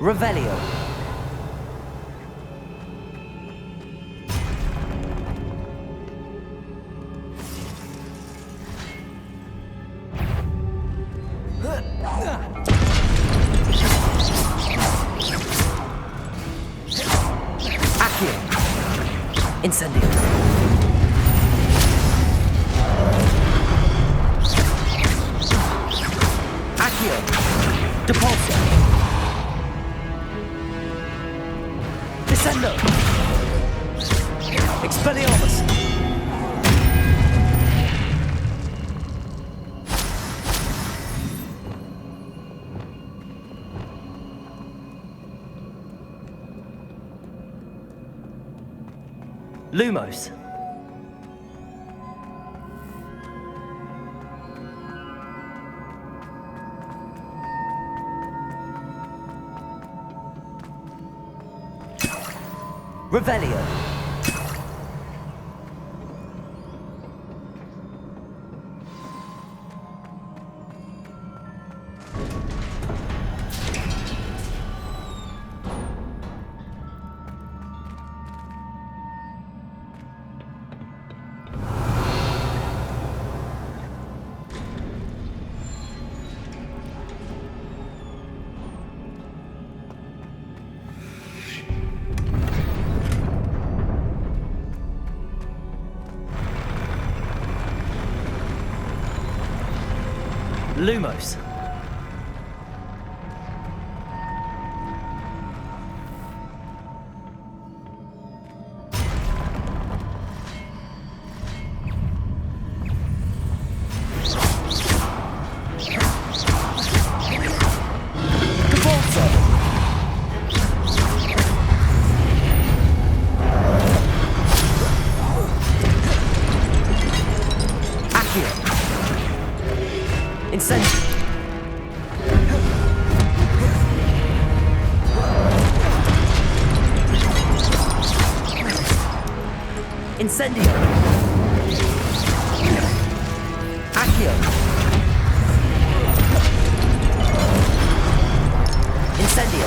Revelio. Accio. Incendio. Accio. Depulso. Descendo. Expelliarmus. Lumos. Revelio. Lumos. Depulso. Accio. Incendio. Incendio. Accio. Incendio.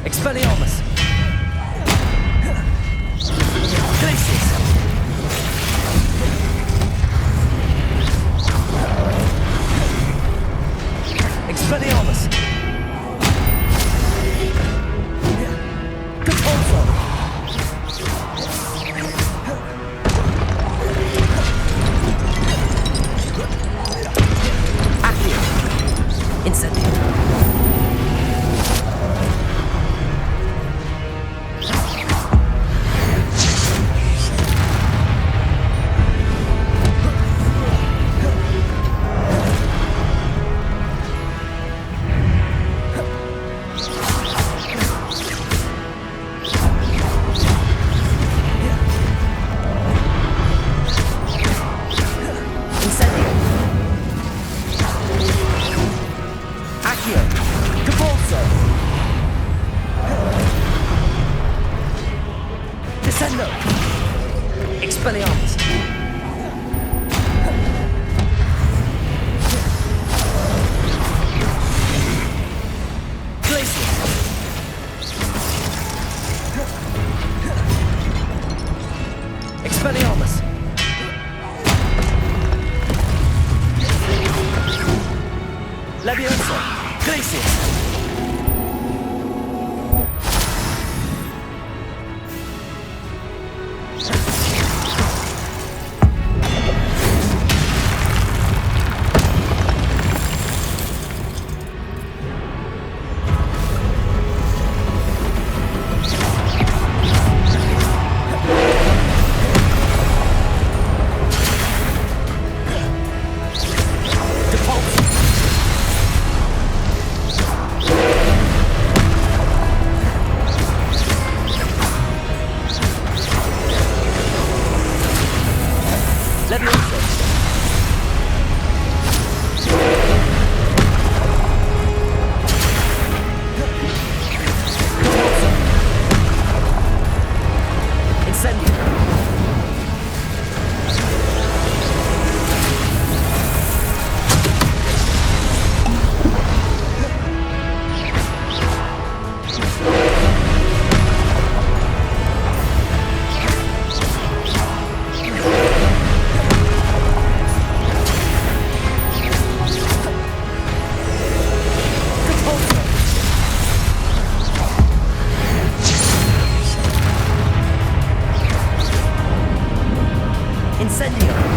Expelliarmus. Glacius. Expelliarmus. Depulso. Accio. Incendio. Descendo! Expelliarmus! Glacius! Expelliarmus! Incendio.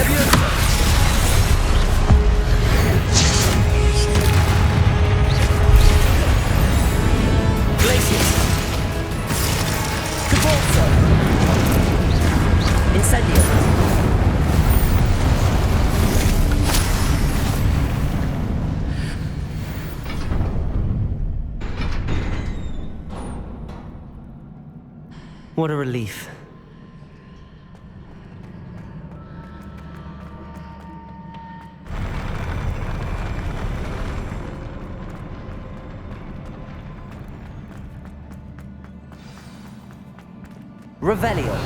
Leviosa! Glacius! Cabalso! Incendio! What a relief. Revelio.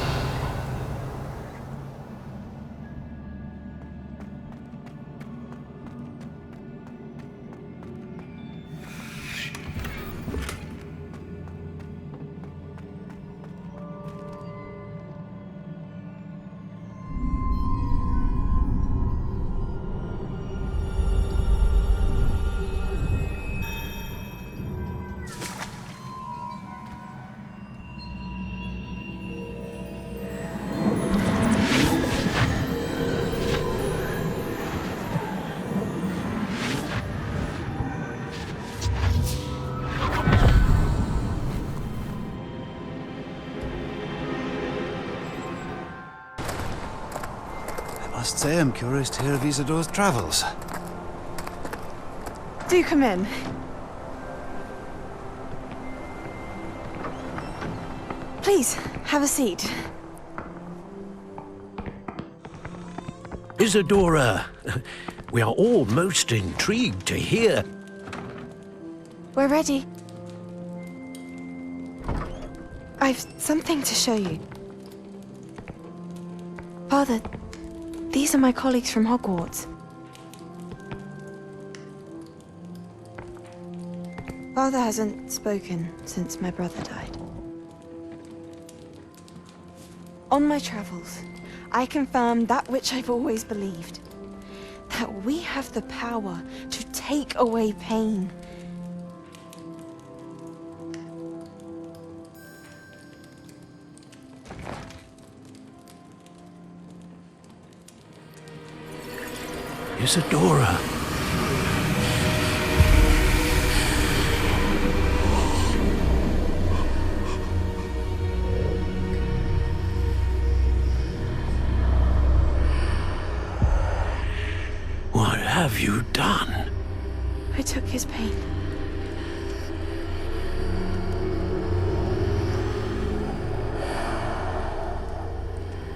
I must say I'm curious to hear of Isadore's travels. Do come in. Please, have a seat. Isadora, we are all most intrigued to hear. We're ready. I've something to show you. Father, these are my colleagues from Hogwarts. Father hasn't spoken since my brother died. On my travels, I confirmed that which I've always believed. That we have the power to take away pain. Isadora. What have you done? I took his pain.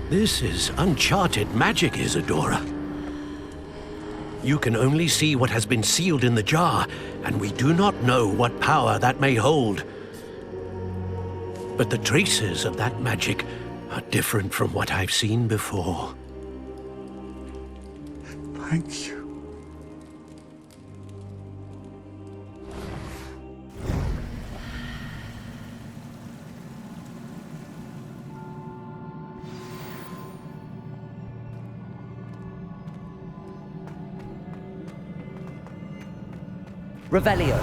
This is uncharted magic, Isadora. You can only see what has been sealed in the jar, and we do not know what power that may hold. But the traces of that magic are different from what I've seen before. Thank you. Revelio.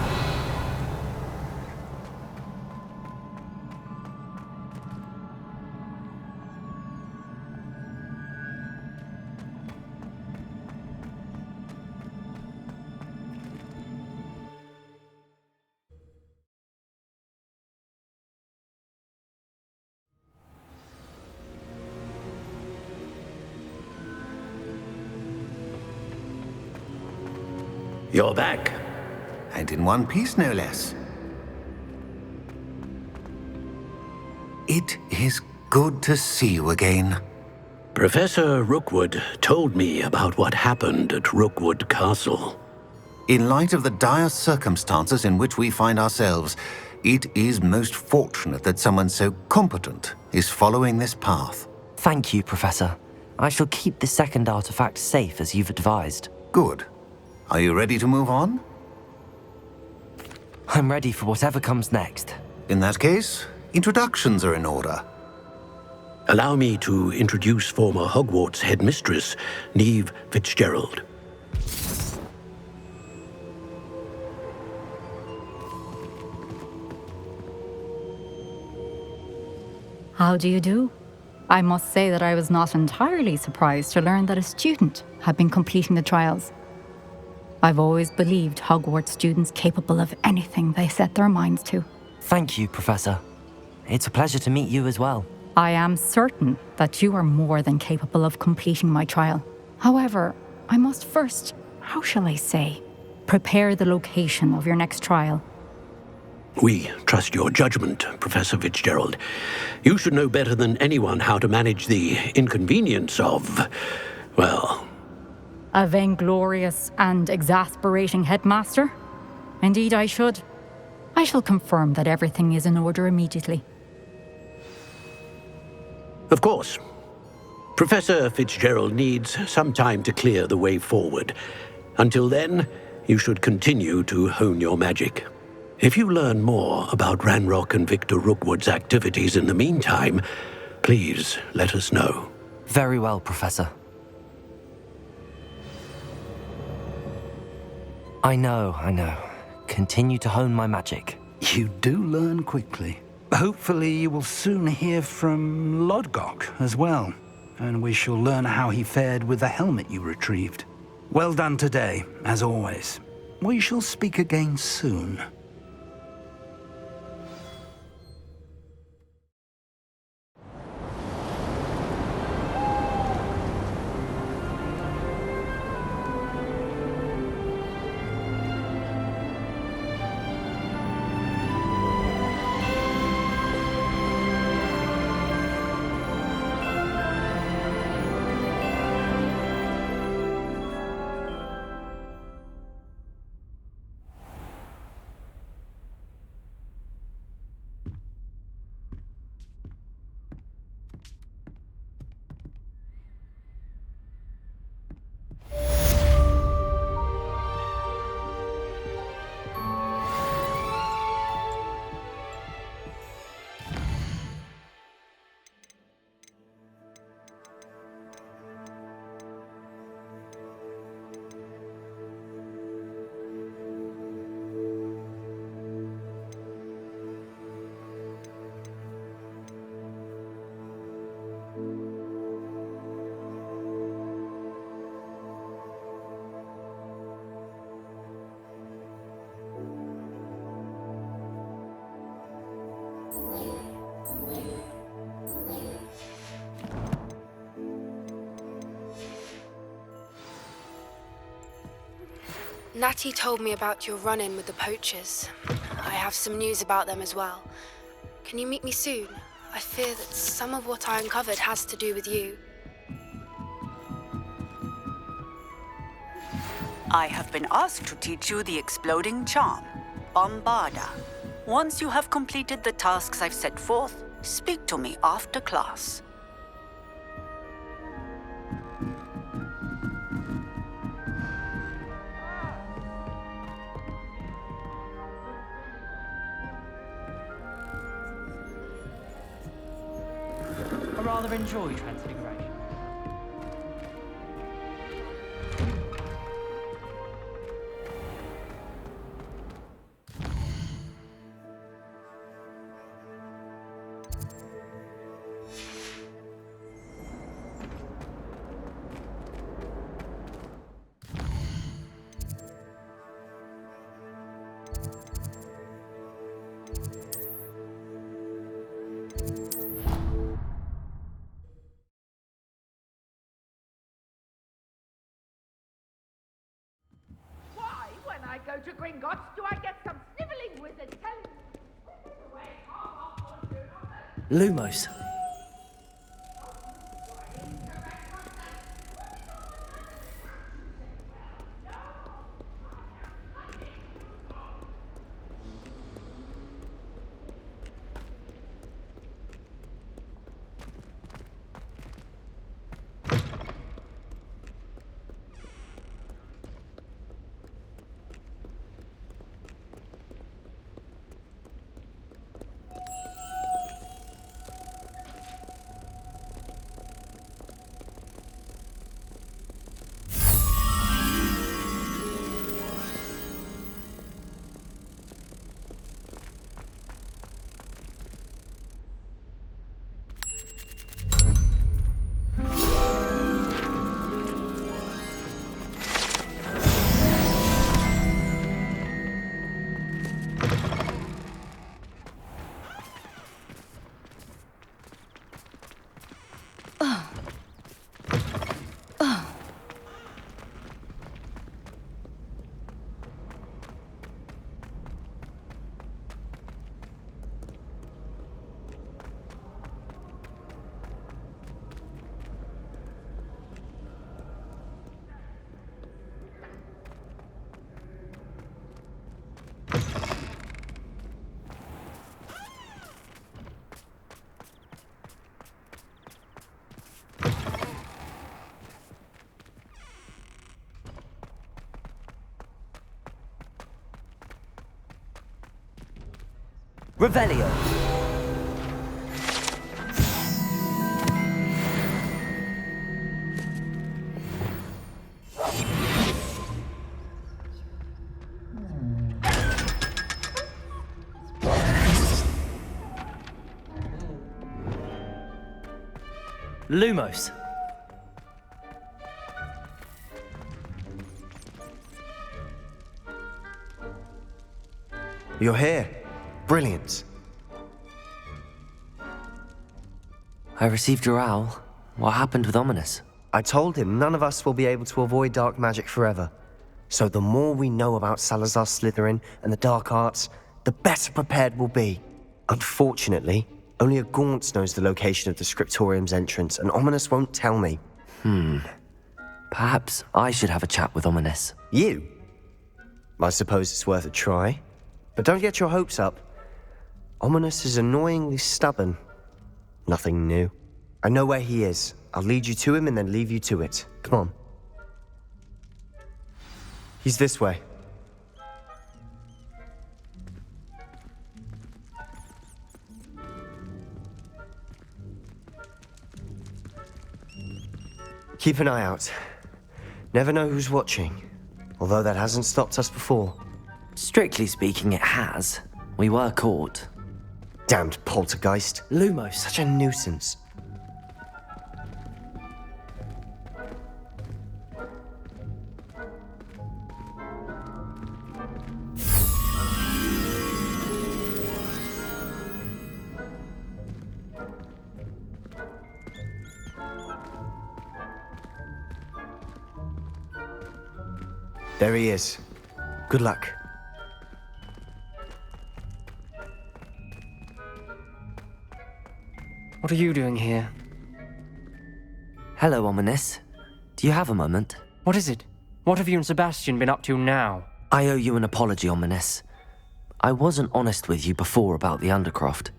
You're back. And in one piece, no less. It is good to see you again. Professor Rookwood told me about what happened at Rookwood Castle. In light of the dire circumstances in which we find ourselves, it is most fortunate that someone so competent is following this path. Thank you, Professor. I shall keep the second artifact safe as you've advised. Good. Are you ready to move on? I'm ready for whatever comes next. In that case, introductions are in order. Allow me to introduce former Hogwarts headmistress, Neve Fitzgerald. How do you do? I must say that I was not entirely surprised to learn that a student had been completing the trials. I've always believed Hogwarts students capable of anything they set their minds to. Thank you, Professor. It's a pleasure to meet you as well. I am certain that you are more than capable of completing my trial. However, I must first, how shall I say, prepare the location of your next trial. We trust your judgment, Professor Fitzgerald. You should know better than anyone how to manage the inconvenience of, well... A vainglorious and exasperating headmaster? Indeed I should. I shall confirm that everything is in order immediately. Of course. Professor Fitzgerald needs some time to clear the way forward. Until then, you should continue to hone your magic. If you learn more about Ranrock and Victor Rookwood's activities in the meantime, please let us know. Very well, Professor. I know. Continue to hone my magic. You do learn quickly. Hopefully you will soon hear from Lodgok as well, and we shall learn how he fared with the helmet you retrieved. Well done today, as always. We shall speak again soon. Natty told me about your run-in with the poachers. I have some news about them as well. Can you meet me soon? I fear that some of what I uncovered has to do with you. I have been asked to teach you the exploding charm, Bombarda. Once you have completed the tasks I've set forth, speak to me after class. I rather enjoy Transfiguration. When I go to Gringotts, do I get some sniveling wizard telling Lumos. Revelio. Lumos. You're here. Brilliant. I received your owl. What happened with Ominous? I told him none of us will be able to avoid dark magic forever. So the more we know about Salazar Slytherin and the dark arts, the better prepared we'll be. Unfortunately, only a Gaunt knows the location of the Scriptorium's entrance, and Ominous won't tell me. Perhaps I should have a chat with Ominous. You? I suppose it's worth a try. But don't get your hopes up. Ominous is annoyingly stubborn. Nothing new. I know where he is. I'll lead you to him and then leave you to it. Come on. He's this way. Keep an eye out. Never know who's watching. Although that hasn't stopped us before. Strictly speaking, it has. We were caught. Damned poltergeist. Lumos. Such a nuisance. There he is. Good luck. What are you doing here? Hello, Ominous. Do you have a moment? What is it? What have you and Sebastian been up to now? I owe you an apology, Ominous. I wasn't honest with you before about the Undercroft.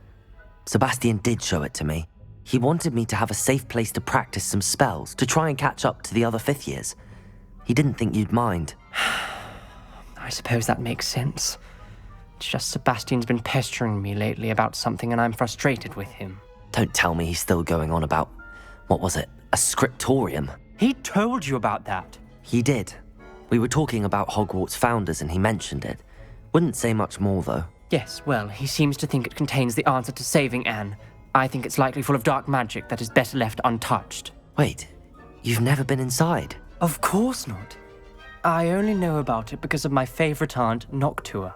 Sebastian did show it to me. He wanted me to have a safe place to practice some spells, to try and catch up to the other fifth years. He didn't think you'd mind. I suppose that makes sense. It's just Sebastian's been pestering me lately about something and I'm frustrated with him. Don't tell me he's still going on about, what was it, a scriptorium? He told you about that. He did. We were talking about Hogwarts founders and he mentioned it. Wouldn't say much more, though. Yes, well, he seems to think it contains the answer to saving Anne. I think it's likely full of dark magic that is better left untouched. Wait, you've never been inside? Of course not. I only know about it because of my favorite aunt, Noctua.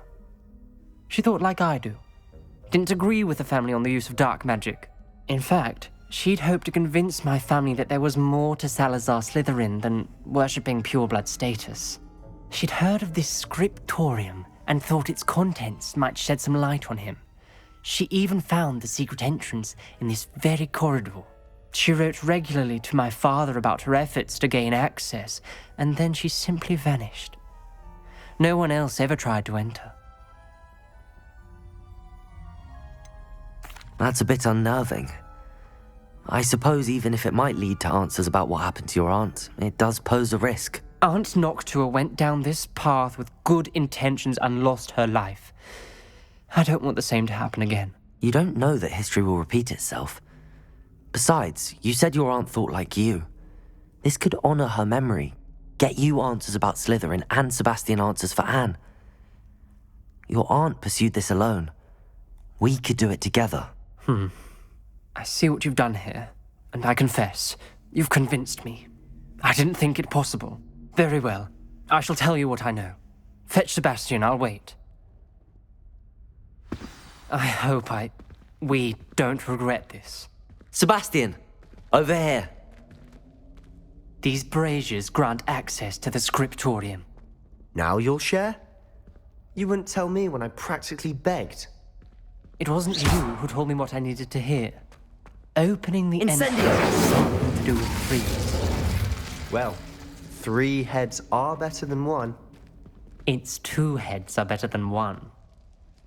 She thought like I do. Didn't agree with the family on the use of dark magic. In fact, she'd hoped to convince my family that there was more to Salazar Slytherin than worshipping pureblood status. She'd heard of this scriptorium and thought its contents might shed some light on him. She even found the secret entrance in this very corridor. She wrote regularly to my father about her efforts to gain access, and then she simply vanished. No one else ever tried to enter. That's a bit unnerving. I suppose even if it might lead to answers about what happened to your aunt, it does pose a risk. Aunt Noctua went down this path with good intentions and lost her life. I don't want the same to happen again. You don't know that history will repeat itself. Besides, you said your aunt thought like you. This could honor her memory, get you answers about Slytherin and Sebastian answers for Anne. Your aunt pursued this alone. We could do it together. I see what you've done here, and I confess, you've convinced me. I didn't think it possible. Very well. I shall tell you what I know. Fetch Sebastian, I'll wait. I hope we don't regret this. Sebastian! Over here! These braziers grant access to the scriptorium. Now you'll share? You wouldn't tell me when I practically begged. It wasn't you who told me what I needed to hear. Opening the Incendio! entrance to do with trees. Well, 3 heads are better than 1. Its 2 heads are better than 1.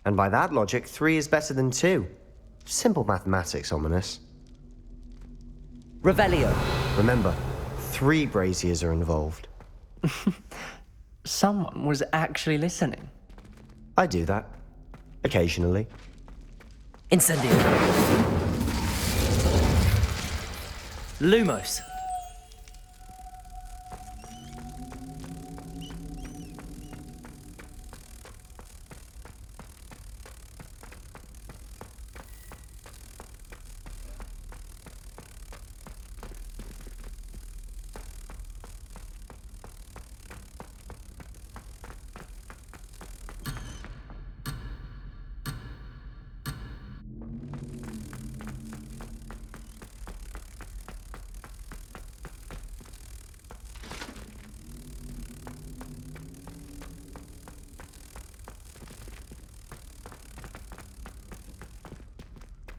And by that logic, 3 is better than 2. Simple mathematics, Ominous. Revelio! Remember, 3 braziers are involved. Someone was actually listening. I do that. Occasionally. Incendio. Lumos.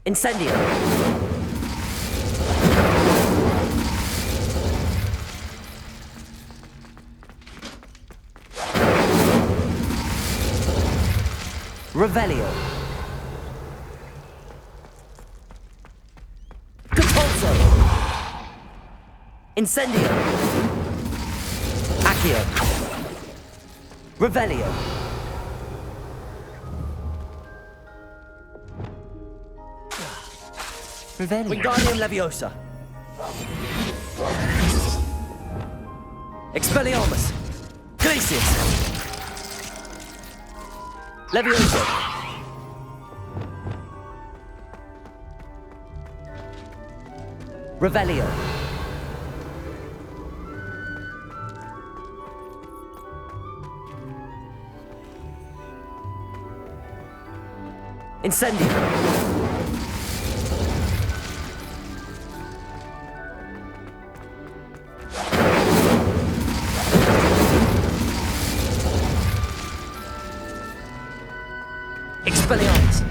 Incendio. Revelio. Compulso. Incendio. Accio. Revelio. Wingardium Leviosa. Expelliarmus. Glacius. Leviosa. Revelio. Incendio. Expelliarmus.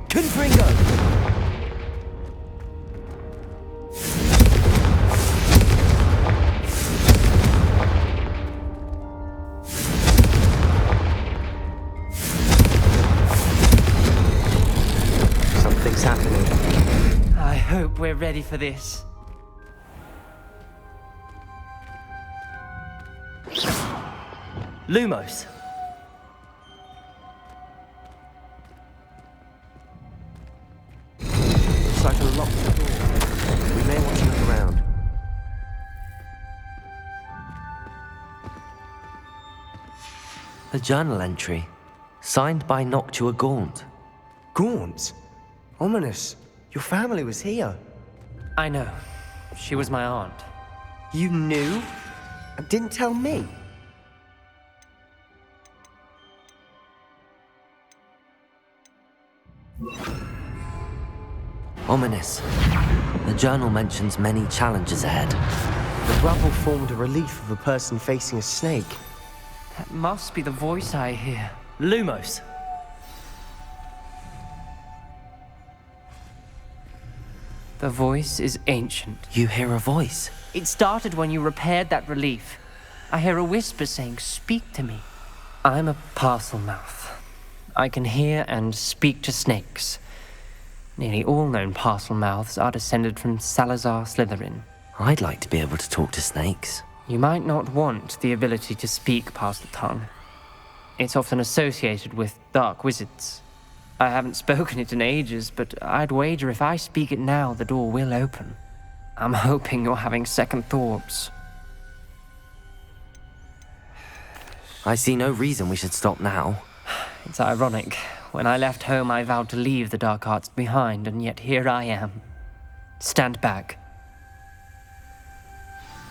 Confringo. Something's happening. I hope we're ready for this. Lumos. Looks like a locked door. We may want to look around. A journal entry, signed by Noctua Gaunt. Gaunt? Ominous. Your family was here. I know. She was my aunt. You knew? And didn't tell me? Ominous. The journal mentions many challenges ahead. The rubble formed a relief of a person facing a snake. That must be the voice I hear. Lumos. The voice is ancient. You hear a voice? It started when you repaired that relief. I hear a whisper saying, "Speak to me." I'm a parcel mouth. I can hear and speak to snakes. Nearly all known parcel mouths are descended from Salazar Slytherin. I'd like to be able to talk to snakes. You might not want the ability to speak parcel tongue. It's often associated with dark wizards. I haven't spoken it in ages, but I'd wager if I speak it now, the door will open. I'm hoping you're having second thoughts. I see no reason we should stop now. It's ironic. When I left home, I vowed to leave the dark arts behind, and yet here I am. Stand back.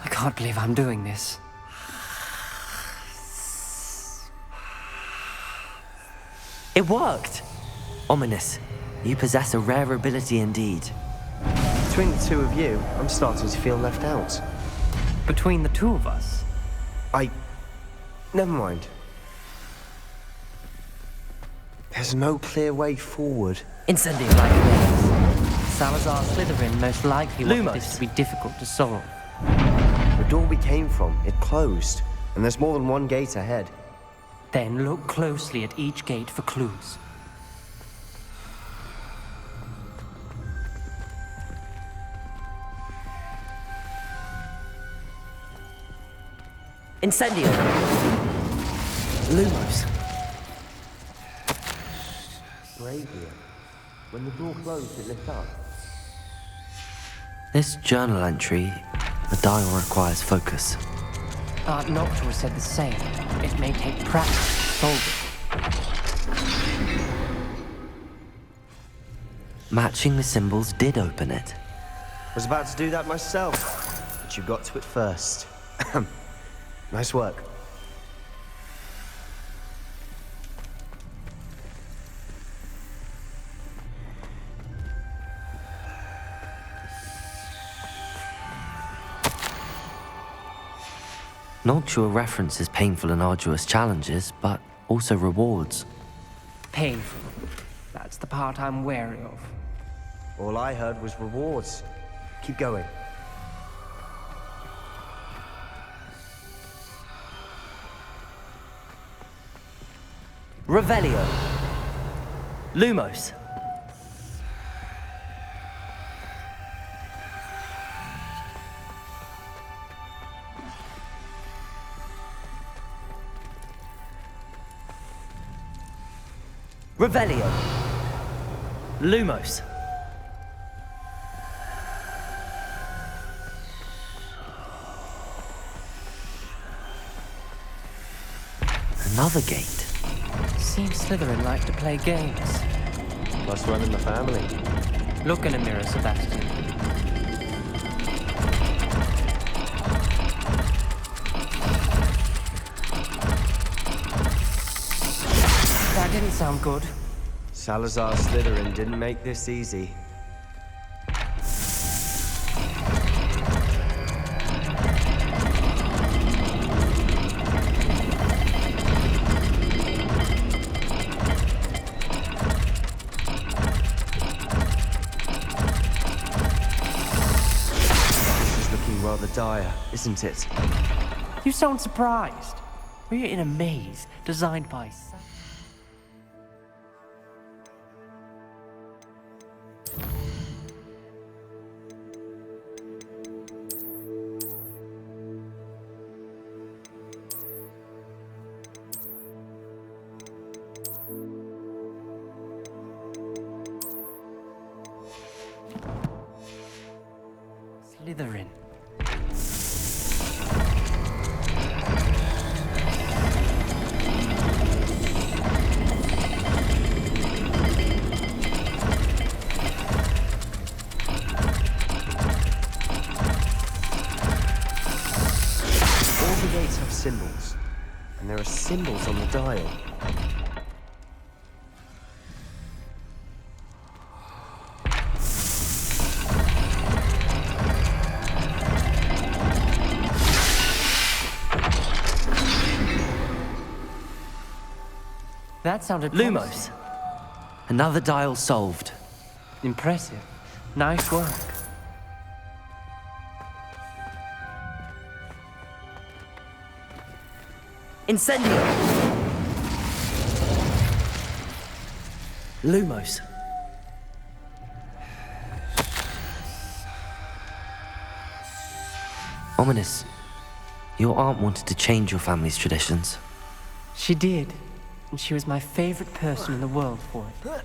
I can't believe I'm doing this. It worked! Ominous, you possess a rare ability indeed. Between the two of you, I'm starting to feel left out. Between the two of us? Never mind. There's no clear way forward. Incendio. Like this. Salazar Slytherin most likely wanted Lumos. this to be difficult to solve. The door we came from, it closed, and there's more than one gate ahead. Then look closely at each gate for clues. Incendio. Lumos. Bravia. When the door closed, it lit up. This journal entry, the dial requires focus. Aunt Noctua said the same. It may take practice to solve it. Matching the symbols did open it. Was about to do that myself, but you got to it first. Nice work. Noctua references painful and arduous challenges, but also rewards. Painful. That's the part I'm wary of. All I heard was rewards. Keep going. Revelio. Lumos. Revelio. Lumos. Another gate. Seems Slytherin like to play games. Must run in the family. Look in a mirror, Sebastian. That didn't sound good. Salazar Slytherin didn't make this easy. Rather dire, isn't it? You sound surprised. We're in a maze designed by... Slytherin. Symbols. And there are symbols on the dial. That sounded Lumos. Another dial solved. Impressive. Nice work. Incendio. Lumos. Ominous. Your aunt wanted to change your family's traditions. She did. And she was my favorite person in the world for it.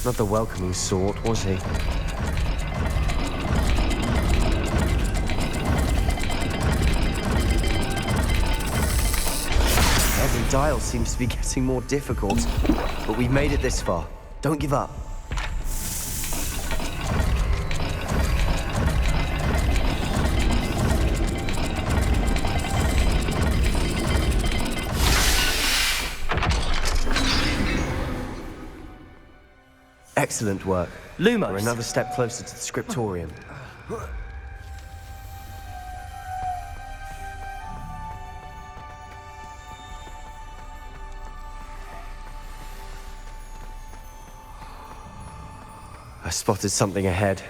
Not the welcoming sort, was he? dial seems to be getting more difficult. But we've made it this far. Don't give up. Excellent work. Lumos. We're another step closer to the scriptorium. I spotted something ahead.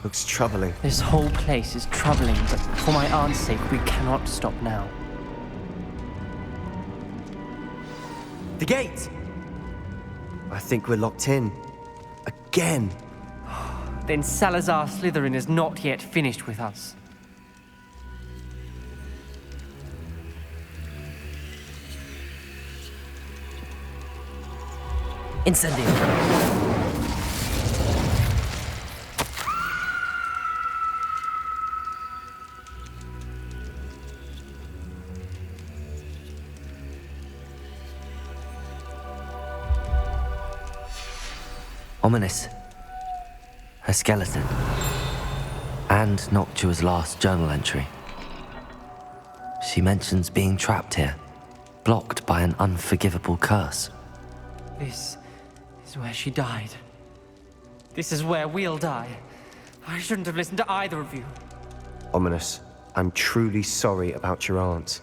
Looks troubling. This whole place is troubling, but for my aunt's sake, we cannot stop now. The gate! I think we're locked in. Again. Then Salazar Slytherin is not yet finished with us. Incendio. Ominous. Her skeleton. And Noctua's last journal entry. She mentions being trapped here, blocked by an unforgivable curse. This is where she died. This is where we'll die. I shouldn't have listened to either of you. Ominous, I'm truly sorry about your aunt.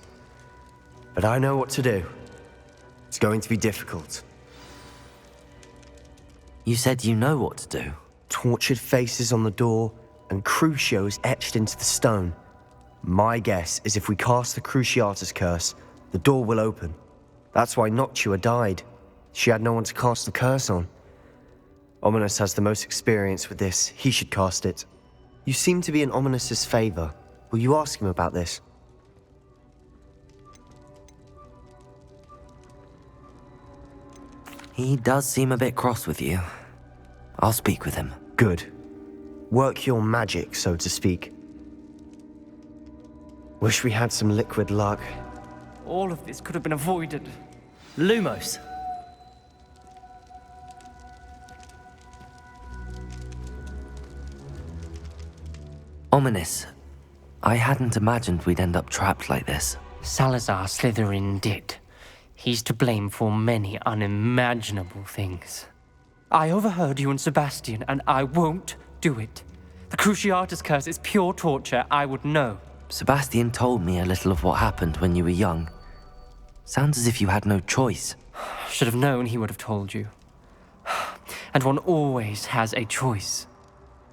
But I know what to do. It's going to be difficult. You said you know what to do. Tortured faces on the door and Crucios etched into the stone. My guess is if we cast the Cruciatus curse, the door will open. That's why Noctua died. She had no one to cast the curse on. Ominous has the most experience with this. He should cast it. You seem to be in Ominous's favor. Will you ask him about this? He does seem a bit cross with you. I'll speak with him. Good. Work your magic, so to speak. Wish we had some liquid luck. All of this could have been avoided. Lumos. Ominous. I hadn't imagined we'd end up trapped like this. Salazar Slytherin did. He's to blame for many unimaginable things. I overheard you and Sebastian, and I won't do it. The Cruciatus curse is pure torture. I would know. Sebastian told me a little of what happened when you were young. Sounds as if you had no choice. Should have known he would have told you. And one always has a choice.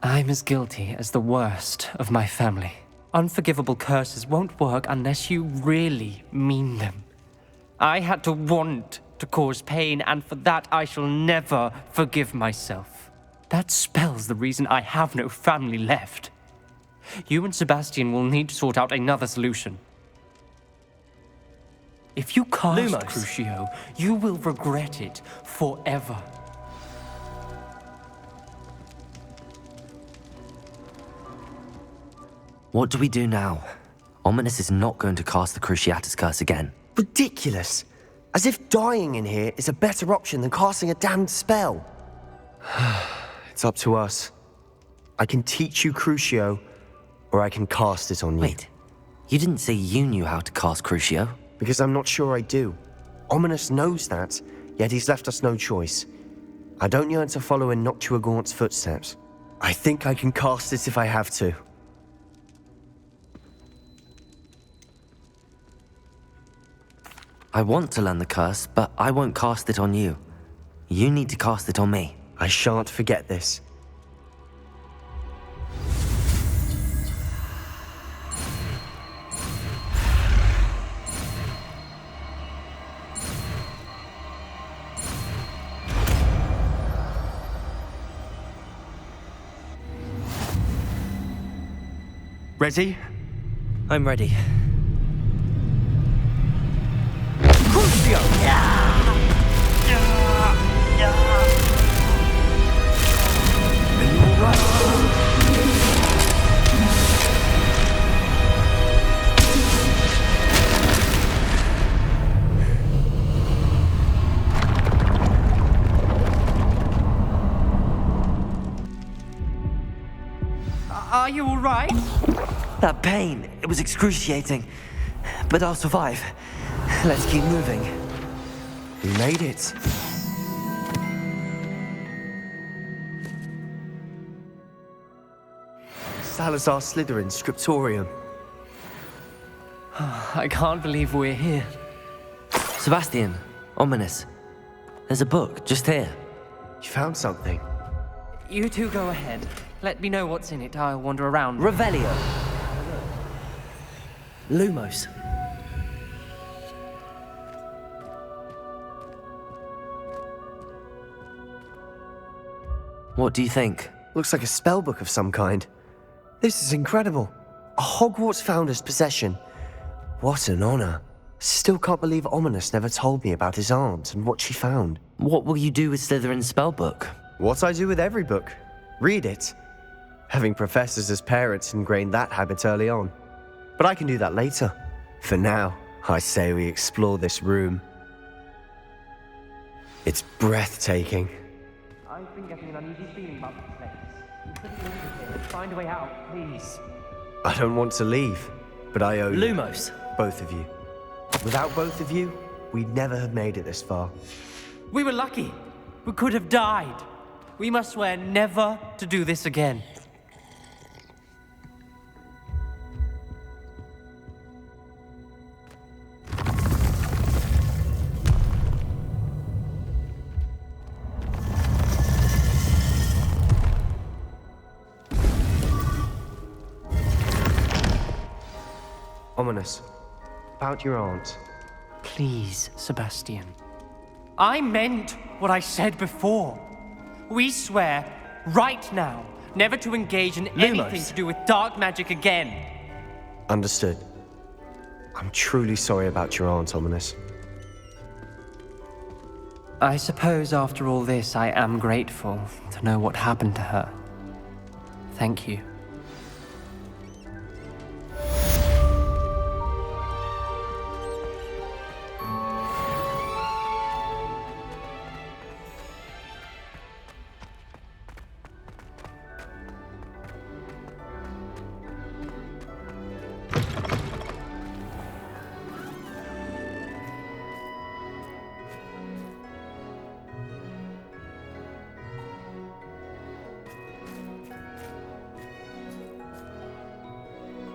I'm as guilty as the worst of my family. Unforgivable curses won't work unless you really mean them. I had to want to cause pain, and for that I shall never forgive myself. That spells the reason I have no family left. You and Sebastian will need to sort out another solution. If you cast Lumos. Crucio, you will regret it forever. What do we do now? Ominous is not going to cast the Cruciatus curse again. Ridiculous! As if dying in here is a better option than casting a damned spell. It's up to us. I can teach you Crucio, or I can cast it on you. Wait, you didn't say you knew how to cast Crucio? Because I'm not sure I do. Ominous knows that, yet he's left us no choice. I don't yearn to follow in Noctua Gaunt's footsteps. I think I can cast it if I have to. I want to learn the curse, but I won't cast it on you. You need to cast it on me. I shan't forget this. Ready? I'm ready. Are you all right? That pain, it was excruciating. But I'll survive. Let's keep moving. We made it. Salazar Slytherin Scriptorium. I can't believe we're here. Sebastian, ominous. There's a book just here. You found something. You two go ahead. Let me know what's in it. I'll wander around. Revelio. Lumos. What do you think? Looks like a spellbook of some kind. This is incredible. A Hogwarts founder's possession. What an honor. Still can't believe Ominous never told me about his aunt and what she found. What will you do with Slytherin's spellbook? What I do with every book. Read it. Having professors as parents ingrained that habit early on. But I can do that later. For now, I say we explore this room. It's breathtaking. I've been getting an uneasy feeling about this place. We couldn't leave it here. Find a way out, please. I don't want to leave, but I owe you. Lumos. Both of you. Without both of you, we'd never have made it this far. We were lucky. We could have died. We must swear never to do this again. Ominous. About your aunt. Please, Sebastian. I meant what I said before. We swear, right now, never to engage in anything to do with dark magic again. Understood. I'm truly sorry about your aunt, Ominous. I suppose after all this, I am grateful to know what happened to her. Thank you.